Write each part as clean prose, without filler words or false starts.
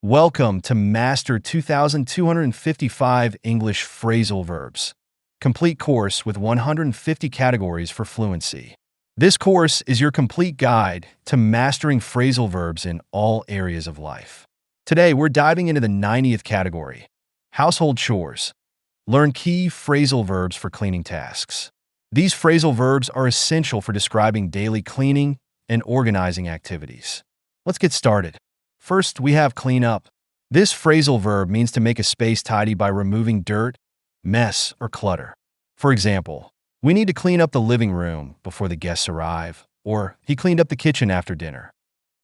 Welcome to Master 2255 English Phrasal Verbs, complete course with 150 categories for fluency. This course is your complete guide to mastering phrasal verbs in all areas of life. Today, we're diving into the 90th category, Household Chores. Learn key phrasal verbs for cleaning tasks. These phrasal verbs are essential for describing daily cleaning and organizing activities. Let's get started. First, we have clean up. This phrasal verb means to make a space tidy by removing dirt, mess, or clutter. For example, we need to clean up the living room before the guests arrive, or he cleaned up the kitchen after dinner.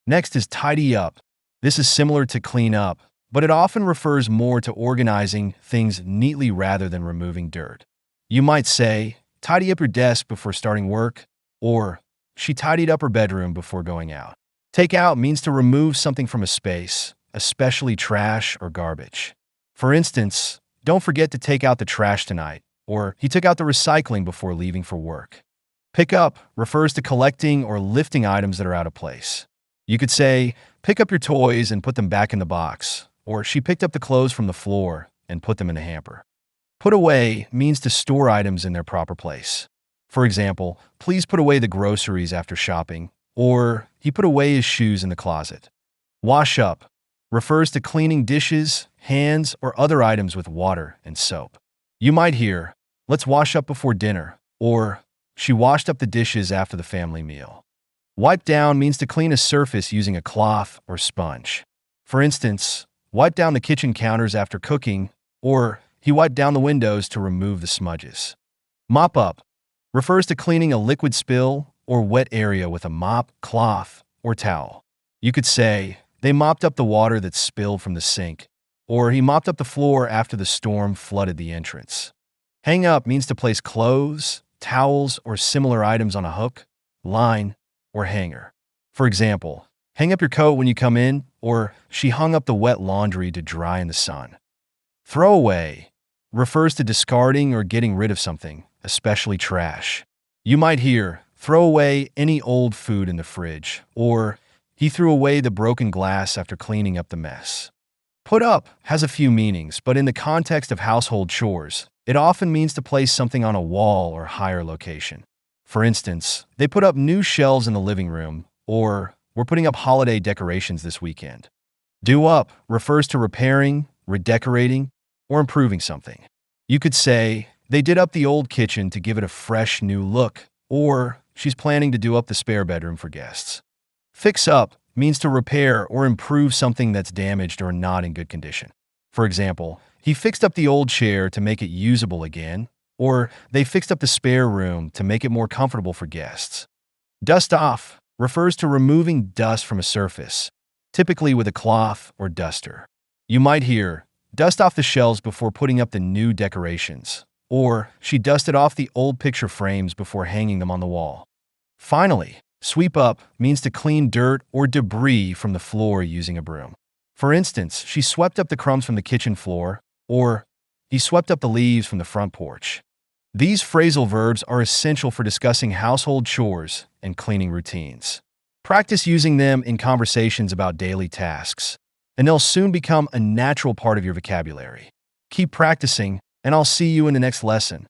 Next is tidy up. This is similar to clean up, but it often refers more to organizing things neatly rather than removing dirt. You might say, tidy up your desk before starting work, or she tidied up her bedroom before going out. Take out means to remove something from a space, especially trash or garbage. For instance, don't forget to take out the trash tonight, or he took out the recycling before leaving for work. Pick up refers to collecting or lifting items that are out of place. You could say, pick up your toys and put them back in the box, or she picked up the clothes from the floor and put them in a hamper. Put away means to store items in their proper place. For example, please put away the groceries after shopping, or he put away his shoes in the closet. Wash up refers to cleaning dishes, hands, or other items with water and soap. You might hear, let's wash up before dinner, or she washed up the dishes after the family meal. Wipe down means to clean a surface using a cloth or sponge. For instance, wipe down the kitchen counters after cooking, or he wiped down the windows to remove the smudges. Mop up refers to cleaning a liquid spill or wet area with a mop, cloth, or towel. You could say, they mopped up the water that spilled from the sink, or he mopped up the floor after the storm flooded the entrance. Hang up means to place clothes, towels, or similar items on a hook, line, or hanger. For example, hang up your coat when you come in, or she hung up the wet laundry to dry in the sun. Throw away refers to discarding or getting rid of something, especially trash. You might hear, throw away any old food in the fridge, or he threw away the broken glass after cleaning up the mess. Put up has a few meanings, but in the context of household chores, it often means to place something on a wall or higher location. For instance, they put up new shelves in the living room, or we're putting up holiday decorations this weekend. Do up refers to repairing, redecorating, or improving something. You could say, they did up the old kitchen to give it a fresh new look, or she's planning to do up the spare bedroom for guests. Fix up means to repair or improve something that's damaged or not in good condition. For example, he fixed up the old chair to make it usable again, or they fixed up the spare room to make it more comfortable for guests. Dust off refers to removing dust from a surface, typically with a cloth or duster. You might hear, dust off the shelves before putting up the new decorations, or she dusted off the old picture frames before hanging them on the wall. Finally, sweep up means to clean dirt or debris from the floor using a broom. For instance, she swept up the crumbs from the kitchen floor, or he swept up the leaves from the front porch. These phrasal verbs are essential for discussing household chores and cleaning routines. Practice using them in conversations about daily tasks, and they'll soon become a natural part of your vocabulary. Keep practicing, and I'll see you in the next lesson.